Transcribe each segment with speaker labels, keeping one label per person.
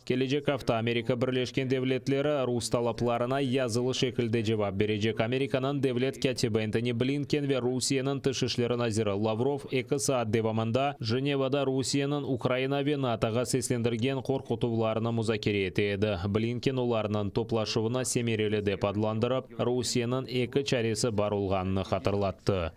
Speaker 1: Келечек hafta Amerika Birleşken Devletleri Rus talaplарына yazılı şekilde cevap verecek. Amerikanın devlet katibi Antony Blinken ve Rusiyanın Tышышлары Naziri Lavrov 2 saat devamında Женевада Rusiyanın Ukrayna ve NATO'ga seslendirgen korkutuvlarını muzakere etedi. Blinken ularının toplaşıvına semireli dep adlandırıp Rusiyanın 2 çaresi бар olганını hatırlattı.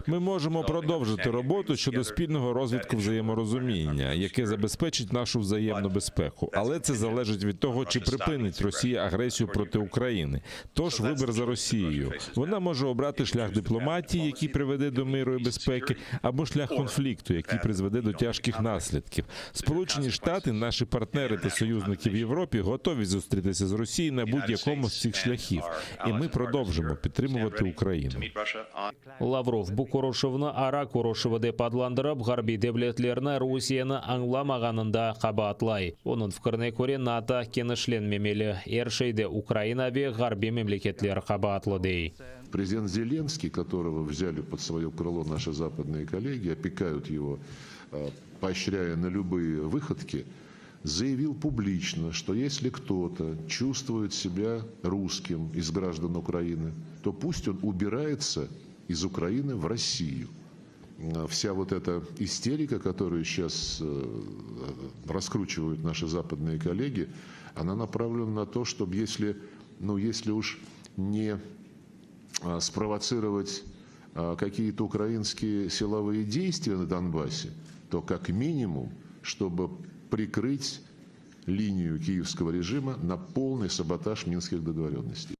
Speaker 2: Ми можемо продовжити роботу щодо спільного розвитку взаєморозуміння, яке забезпечить нашу взаємну безпеку. Але це залежить від того, чи припинить Росія агресію проти України. Тож вибір за Росією. Вона може обрати шлях дипломатії, який приведе до миру і безпеки, або шлях конфлікту, який призведе до тяжких наслідків. Сполучені Штати, наші партнери та союзники в Європі готові зустрітися з Росією на будь-якому з цих шляхів. І ми продовжимо підтримувати Україну.
Speaker 1: Lavrov bu koruşuvunu ara koruşuvu dep adlandırıp Garbi devletlerine Rusiyani anglamağanında qabatlay. Onun fikrine göre NATO kenişlenmemeli. Her şeyde Ukrayna ve Garbi memleketler qabatlı dey.
Speaker 3: Президент Зеленский, которого взяли под свое крыло наши западные коллеги, опекают его, поощряя на любые выходки, заявил публично, что если кто-то чувствует себя русским из граждан Украины, то пусть он убирается из Украины в Россию. Вся вот эта истерика, которую сейчас раскручивают наши западные коллеги, она направлена на то, чтобы если уж не спровоцировать какие-то украинские силовые действия на Донбассе, то как минимум, чтобы прикрыть линию киевского режима на полный саботаж минских договоренностей.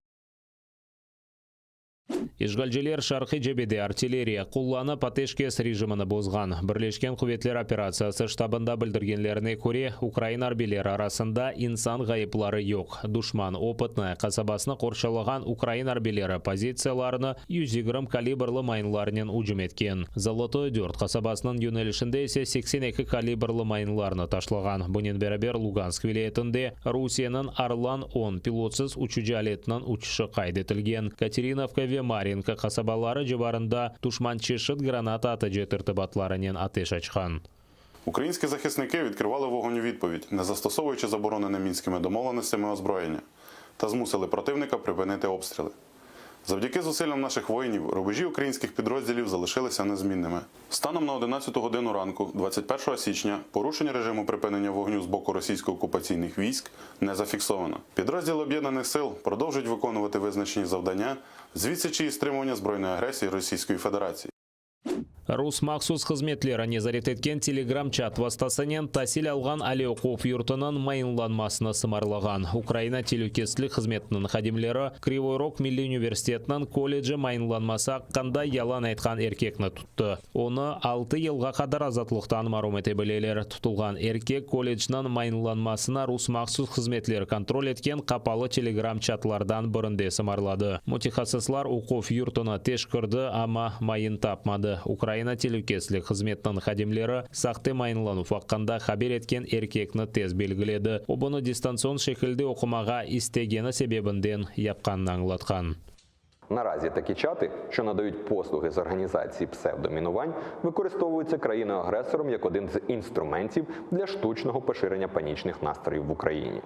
Speaker 1: İşgalciler Şarkı Cebede artilleriya kullanıp ateşkes rejimini bozgan. Birleşken Kuvvetler Operasyası ştabında bildirgenlerine göre Ukrayna arbileri arasında insan gayıpları yok. Düşman opытны kasabasını korşalagan Ukrayna arbileri pozisiyalarını 120 kalibrlı mayınlarının ucum etken. Zolotoy 4 kasabasının yönelişinde ise 82 kalibrlı mayınlarını taşlagan. Bunun beraber Lugansk vilayetinde Rusiyanın Arlan 10 pilotsuz uçucu aletinin uçuşu kaydetilgen. Katerinovka ve Marinka kasabalары civarında düşman çeşit granata atıcı irtibatlarının ateş açқан.
Speaker 4: Українські захисники відкривали вогонь у відповідь, не застосовуючи заборонене мінськими домовленостями озброєння, та змусили противника припинити обстріли. Завдяки зусиллям наших воїнів рубежі українських підрозділів залишилися незмінними. Станом на 11 годину ранку, 21 січня, порушення режиму припинення вогню з боку російсько-окупаційних військ не зафіксовано. Підрозділи Об'єднаних сил продовжують виконувати визначені завдання з відсічі і стримування збройної агресії Російської Федерації.
Speaker 1: Rus maxsus xizmetlері незарет еткен телеграм-чат вастасынан тәсіл алған Али оқуов юртынан майынланмасына сымарлаған. Украина телекестілік қызметінің қадимлері Кривой Рог Милли университетінің колледжі майынланмасы аққанда ялан айтқан еркекні тұтты. Оны 6 елға қадар азатлықтан марум ете білелер. Тұтылған еркек колледжінің майынланмасына Rus maxsus xizmetlері контроль еткен қапалы телеграм-чатлардан бірінде сымарлады. Мутихассислар оқуов юртына теш кірді, ама майын тапмады. Украина телекестілік қызметінің қадимлері сақты майынлану фаққанда хабер еткен еркекні тез белгіледі. Обыны дистанцион шекілді оқымаға істегені себебінден япқанын аңлатқан.
Speaker 5: Наразі такі чати, що надають послуги з організації псевдомінувань, використовуються країною-агресором як один з інструментів для штучного поширення панічних настроїв в Україні.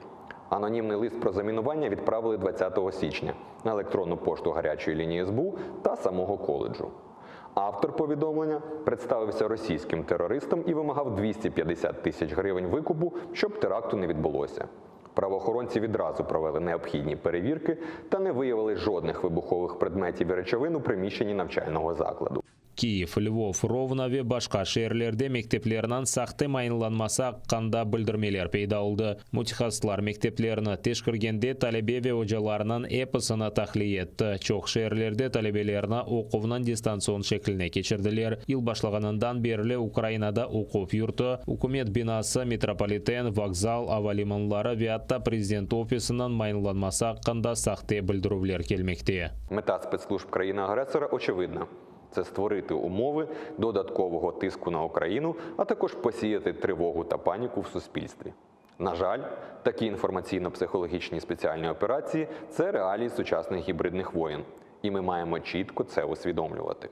Speaker 5: Анонімний лист про замінування відправили 20 січня на електронну пошту гарячої лінії СБУ та самого коледжу. Автор повідомлення представився російським терористом і вимагав 250 тисяч гривень викупу, щоб теракту не відбулося. Правоохоронці відразу провели необхідні перевірки та не виявили жодних вибухових предметів і речовин у приміщенні навчального закладу.
Speaker 1: Киев, Львов, Ровно ve başka şehirlerde mekteplerinden saxte mayınlanması hakkında bildirmeler peyda oldu. Mutaxassislar mekteplerini teşkirgende talebe ve hocalarının epısını tahliye etti. Çok şehirlerde talebelerini okuvunun distansiyon şekline geçirdiler. Yıl başlığından beri Ukrayna'da okuv yurtu, hükümet binası, metropoliten, vokzal, havalimanları ve hatta prezident ofisinin mayınlanması hakkında saxte bildiruvler gelmekte.
Speaker 5: Мета спецслужб країни-агресора очевидна. Це створити умови додаткового тиску на Україну, а також посіяти тривогу та паніку в суспільстві. На жаль, такі інформаційно-психологічні спеціальні операції – це реалії сучасних гібридних воєн, і ми маємо чітко це усвідомлювати.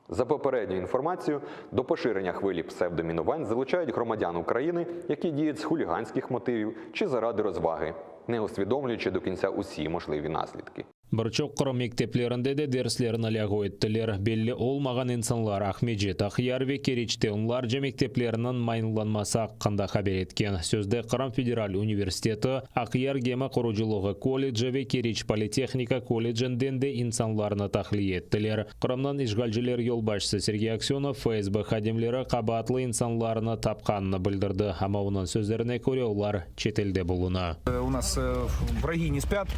Speaker 5: За попередню інформацію, до поширення хвилі псевдомінувань залучають громадян України, які діють з хуліганських мотивів чи заради розваги, не усвідомлюючи до кінця усі можливі наслідки.
Speaker 1: Бірчок құрым мектеплерінде де дерслерін алягу еттілер. Белі олмаған инсанлар Ахмеджет Ахиярве керечте онлар же мектеплерінің майнланмасы аққанда хабер еткен. Сөзді Қырым Федераль университеті Ахияр гема құружылығы колледжі ве кереч политехника колледжінден де инсанларыны тахли еттілер. Қырымнан ишгалжілер елбашысы Сергей Аксенов ФСБ хадемлері қабатлы инсанларыны тапқанını білдірді. Ама оның сөздеріне көре олар четелде болуна.
Speaker 6: У нас враги не спят.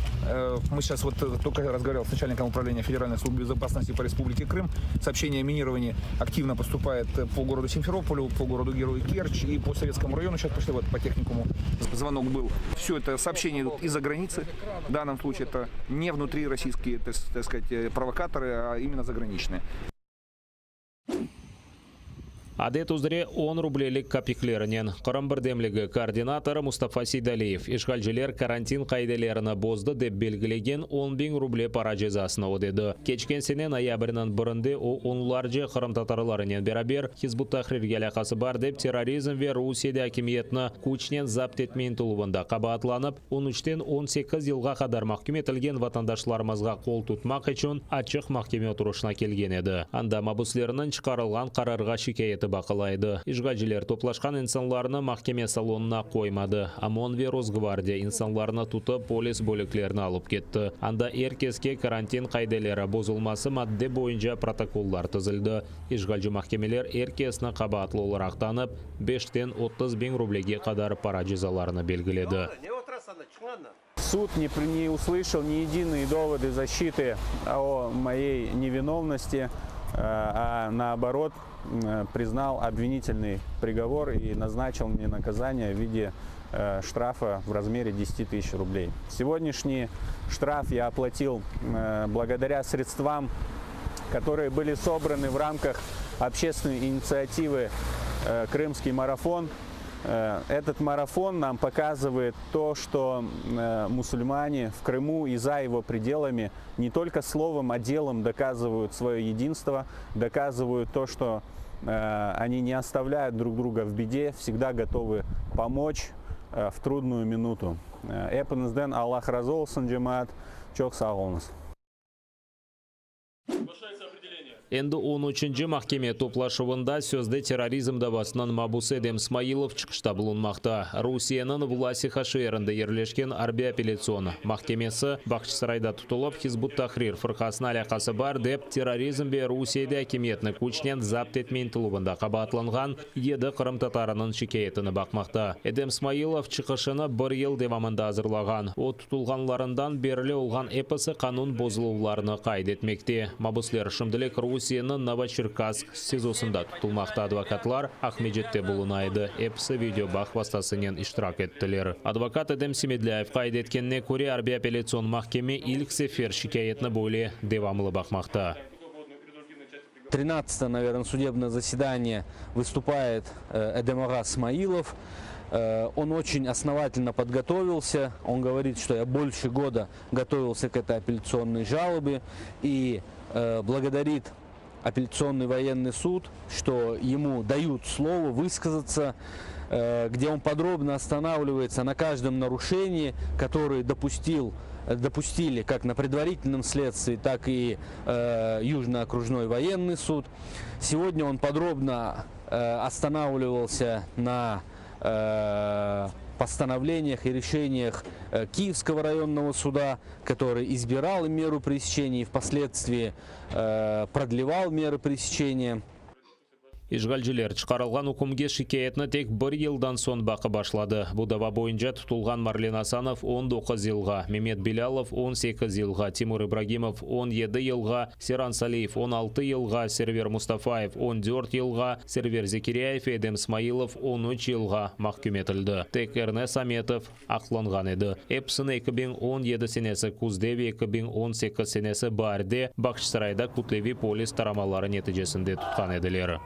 Speaker 6: Мы сейчас только разговаривал с начальником управления Федеральной службы безопасности по Республике Крым. Сообщение о минировании активно поступает по городу Симферополю, по городу Герой Керчь и по Советскому району. Сейчас пошли по техникуму. Звонок был. Все это сообщения идут из-за границы. В данном случае это не внутри российские, так сказать, провокаторы, а именно заграничные.
Speaker 1: Адет уздыре 10 рублелік капиклерінен. Қырым бірдемлігі координаторы Мустафа Сейдалиев ишгалжілер карантин қайделеріні бозды деп белгілеген 10.000 рубле пара жезасына одеді. Кечкен сене ноябрінен бұрынды о онларжы Қырым татарларынен берабер Хизбут Тахрирге алақасы бар деп терроризм ве Русияда акимиетіні күчнен запт етмейін тұлыбында қабатланып, 13-тен 18 жылға қадар махкем етілген ватандашларымызға қол тұтмақ үшін ачық махкеме отырышына келген еді. Анда мабуслерінің шығарылған қарарға шикаеті бақылайды. Ишгалжілер топлашқан инсанларыны махкеме салонына қоймады. ОМОН ве Росгвардия инсанларыны тұтып полис бөліклерін алып кетті. Анда эркеске карантин қайделері бозылмасы мадде бойынша протоколлар тізілді. Ишгалжы махкемелер эркесіні қабатлы оларақ танып, 5-тен 30.000 рублеге қадар пара жазаларыны белгіледі.
Speaker 7: Суд не услышал ни единые доводы защиты о моей невиновности, а наоборот признал обвинительный приговор и назначил мне наказание в виде штрафа в размере 10 тысяч рублей. Сегодняшний штраф я оплатил благодаря средствам, которые были собраны в рамках общественной инициативы «Крымский марафон». Этот марафон нам показывает то, что мусульмане в Крыму и за его пределами не только словом, а делом доказывают свое единство, доказывают то, что они не оставляют друг друга в беде, всегда готовы помочь в трудную минуту. Эпинізден Аллах разы болсын, жамаат, çok sağ olunuz.
Speaker 1: Енді 13-ші махкеме топлашуында сөзді терроризм дабасынан Мабус Эдем Смаилов чықышта бұлынмақта. Русияның Власиха шерінде ерлешкен Арби апелляцион махкемесі Бақшысарайда тұтылып, Хизбут Тахрир фырқасына алақасы бар деп терроризм бе Русияда акиметні күчнен запт етмейін тұлыбында қабатланған еді Қырым татарының шикаетіні бақмақта. Эдем Смаилов чықышыны 1 ел девамында азырлаған. О тұтылғанларындан берілі олған эпосы қанун бозылуларыны қайд етмекте. Мабуслер шымділік Русияның Новочеркасск сезосында тұтылмақта адвокатлар Ахмеджетте болынайды. Эпсы видео бақ бастасымен иштирак еттілер. Адвокат Эдем Семедляев қайд еткенне көре Арби апелляцион махкеме ilk сефер шикаетні бойле девамлы бақмақта.
Speaker 8: 13-е, наверное, судебное заседание выступает Эдемага Смаилов. Он очень основательно подготовился. Он говорит, что я больше года готовился к этой апелляционной жалобе и благодарит апелляционный военный суд, что ему дают слово высказаться, где он подробно останавливается на каждом нарушении, которое допустили как на предварительном следствии, так и Южно-окружной военный суд. Сегодня он подробно останавливался на постановлениях и решениях Киевского районного суда, который избирал меру пресечения и впоследствии продлевал меры пресечения.
Speaker 1: Ишгалжілер чықарылған үкімге шикаетіні тек 1 елдан сон бақы башлады. Бұдава бойынша тұтылған Марлен Асанов 19 елға, Мемет Белялов 18 елға, Тимур Ибрагимов 17 елға, Серан Салиев 16 елға, Сервер Мустафаев 14 елға, Сервер Зекиряев, Эдем Смаилов 13 елға махкүм етілді. Тек Эрнес Аметов ақланған еді. Эпсін 2017 сенесі Куздеви 2018 сенесі Барде, Бақшысарайда Кутлеви полис тарамалары нәтижесінде тұтқан еділер.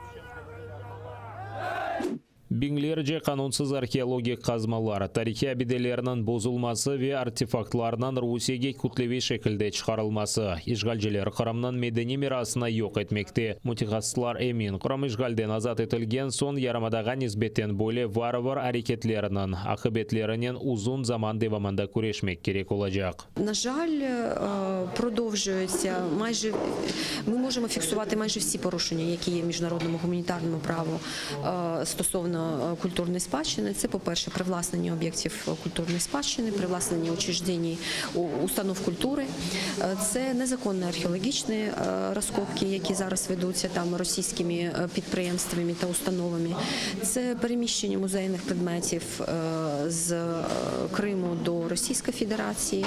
Speaker 1: Биңлер же канунсыз археологик казмалар, тарихи абиделерінің бозулмасы ве артефактларынан Русияге күтлеве шекілде шығарылмасы, ишгалжелер құрамынан медени мирасына yok etmekte. Мутихаслар эмин, құрам ишгалден азат етілген сон ярамадаға низбеттен более варвар әрекетлерінің, ақыбетлерінен uzun zaman devamında күрешмек керек olacak.
Speaker 9: На жаль, продовжується ми можемо фіксувати майже всі порушення, які є в міжнародному гуманітарному праву стосовно культурної спадщини. Це, по-перше, привласнення об'єктів культурної спадщини, привласнення учреждень, установ культури. Це незаконні археологічні розкопки, які зараз ведуться там російськими підприємствами та установами. Це переміщення музейних предметів з Криму до Російської Федерації.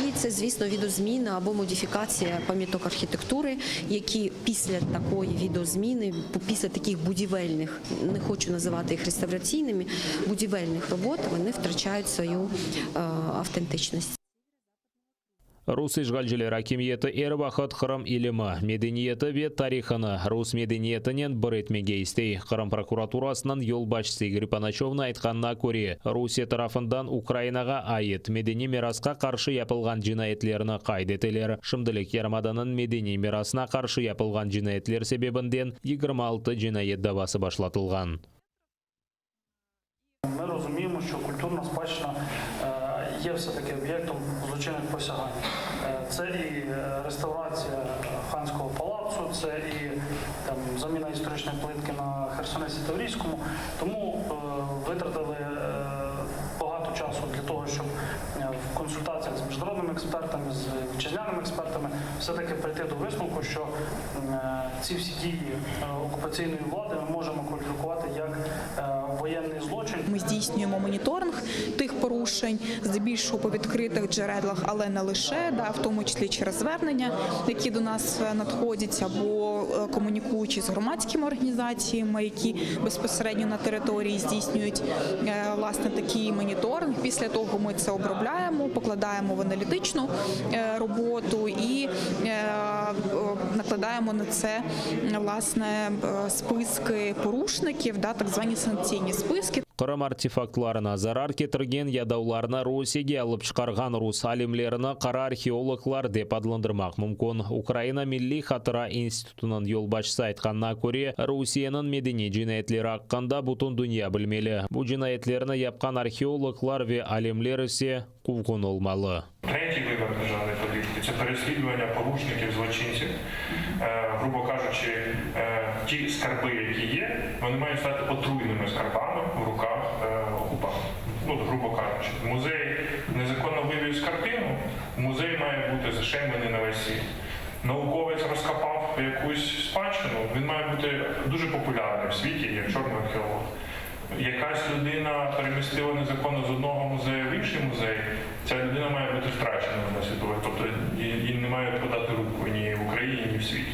Speaker 9: І це, звісно, відозміна або модифікація пам'яток архітектури, які після такої відозміни, після таких будівельних, не хочу називати їх реставраційними, будівельних робот, вони втрачають свою автентичність.
Speaker 1: Рус ишгалжелер акимиеті әр вақыт Қырым илімі, медениеті ве тарихыны Рус медениетінен бір етмеге істей. Қырым прокуратурасынан ел башысы Игорь Панашовны айтқанына көре, Русия тарафындан Украинаға айет медени мирасқа қаршы япылған жинайетлеріні қайдетелер. Шымдылық Ярмаданын медени мирасына қаршы япылған жинайетлер себебінден 26 жинайет давасы башлатылған.
Speaker 10: Ми розуміємо, що культурна спадщина є все-таки об'єктом злочинних посягань. Це і реставрація ханського палацу, це і там, заміна історичної плитки на Херсонесі Таврійському. Тому витратили багато часу для того, щоб в консультаціях з міжнародними експертами, з вітчизняними експертами все-таки прийти до висновку, що ці всі дії окупаційної влади ми можемо кваліфікувати як воєнний злочин.
Speaker 11: Ми здійснюємо моніторинг тих порушень, здебільшого по відкритих джерелах, але не лише, в тому числі через звернення, які до нас надходять, або комунікуючи з громадськими організаціями, які безпосередньо на території здійснюють власне такий моніторинг. Після того ми це обробляємо, покладаємо в аналітичну роботу і накладаємо на це власне списки порушників, так звані санкційні списки.
Speaker 1: Қырым артефактларына зарар кетірген ядауларына Русияге алып шығарған рус алимлеріні қара археологлар деп адlandырмақ мүмкін. Украина Милли Хатыра институтының yolбашысы айтқанына көре, Русияның медени жинайетлері аққанда бұтын дүния білмелі. Бұл жинайетлеріні япқан археологлар ве алимлер ісе қуғын олмалы.
Speaker 12: Третій вибір державної політики – це переслідування порушників, злочинців. Грубо кажучи, ті скарби, які є, вони мають стати отруйними скарбами в руках окупантів. Грубо кажучи, музей незаконно вивіз картину, музей має бути зашеймений на весь світ. Науковець розкопав якусь спадщину, він має бути дуже популярним в світі, як чорний археолог. Якась людина перемістила незаконно з одного музею в інший музей, ця людина має бути втрачена на світовій, тобто їй не має подати руку ні в Україні, ні в світі.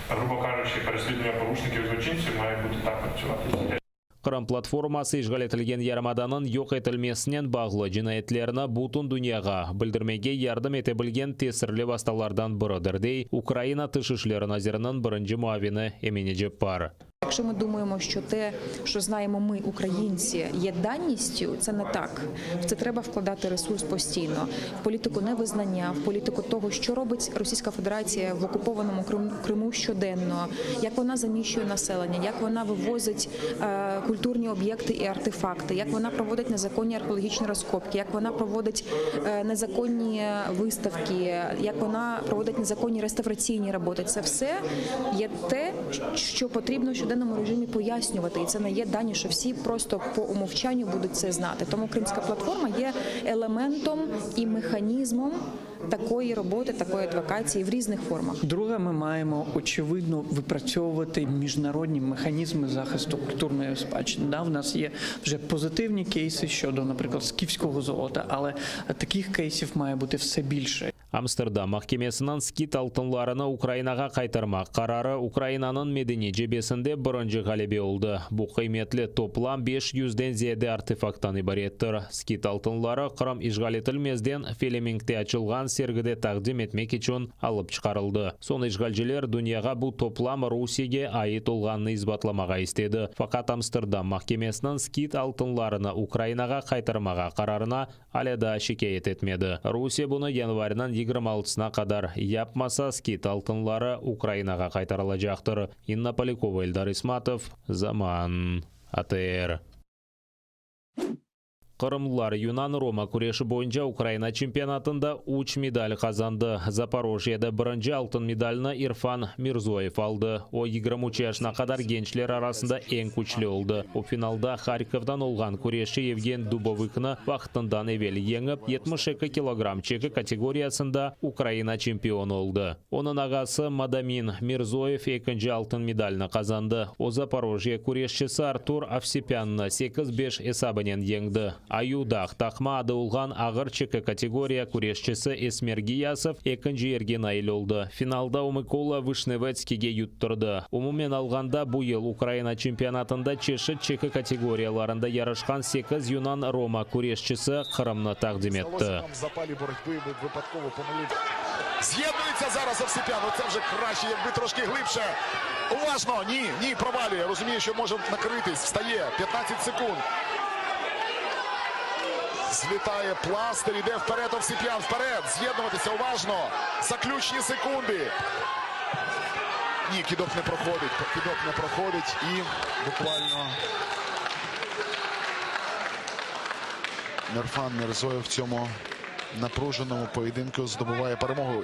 Speaker 12: Грубо кажучи, переслідування порушників і злочинців має бути так працювати.
Speaker 1: Қырым платформасы ишгал етілген Ярмаданын yok етілмесінен бағлы жинайетлеріні бұтын дүнияға білдірмеге ярдым ете білген тесірлі басталардан бірідірдей Украина тышышлері назирінің бірінші муавины Емені Джеппар.
Speaker 11: Якщо ми думаємо, що те, що знаємо ми, українці, є даністю, це не так. В це треба вкладати ресурс постійно. В політику невизнання, в політику того, що робить Російська Федерація в окупованому Криму щоденно, як вона заміщує населення, як вона вивозить культурні об'єкти і артефакти, як вона проводить незаконні археологічні розкопки, як вона проводить незаконні виставки, як вона проводить незаконні реставраційні роботи. Це все є те, що потрібно в щоденному режимі пояснювати. І це не є дані, що всі просто по умовчанню будуть це знати. Тому Кримська платформа є елементом і механізмом такої роботи, такої адвокації в різних формах.
Speaker 13: Друге, ми маємо, очевидно, випрацьовувати міжнародні механізми захисту культурної спадщини. У нас є вже позитивні кейси щодо, наприклад, скіфського золота, але таких кейсів має бути все більше.
Speaker 1: Амстердам махкемесінің скит алтынларыны Украинаға қайтармақ қарары Украинаның медени жебесінде бірінші ғалебе oldu. Bu kıymetli toplam 500'den ziyade artefaktan ibarettir. Skit алтынлары Qrim işgal etilmezden Fleming'de açılgan sergide taqdim etmek için alıp çıkarıldı. Son işgalciler dünyaya bu toplam Rusiyaga ait olganını isbatlamağa istedi. Fakat Amsterdam mahkemesinin skit алтынларыны Ukrainaga qaytarmağa qararına aleda şikayet etmedi. Rusiya bunu yanvarının 26'sına kadar yapmasa skit алтынлары Ukrainaga qaytarılacaktır. Inna Polikova, Eldar Ismatov, Zaman, ATR. Qrimlular Yunan-Roma күреші бойынша Украина чемпионатында 3 медаль қазанды. Запорожьеда бірінші алтын медаліні Ирфан Мирзоев алды. O 23 yaşına kadar gençler arasında en күчлі oldu. O finalda Харьковдан olgan күреші Евген Дубовыкны vaqtından evvel yengip 72 kilogram çeki kategoriyasında Ukraina çempionu oldu. Onun ağası Madamin Mirzoev ikinci altın medalini kazandı. O Запорожье күрешшісі Artur Avsepyanны 8-5 hesabından yengdi. Аюдақ тақма ады olgan ağır çeki kategoriya күрешшісі Esmergiyasov ikinci yerге nail oldu. Finalda o Mikola Vishnevetsky'ge yuttırdı. Umumen alganda bu yıl Ukraina çempionatında çeşit çeki kategoriyalarında yarışkan 8 Yunan-Roma күрешшісі Qrimni taqdim etdi.
Speaker 14: З'єднується зараз Овсепян. Це вже краще, якби трошки глибше. Уважно. Ні, провалює. Розуміє, що може накритись. Встає. 15 секунд. Злітає пластир, іде вперед Овсепян, вперед, з'єднуватися уважно, заключні секунди. Ні, кидок не проходить і буквально Мірфан Мірзоєв в цьому напруженому поєдинку здобуває перемогу.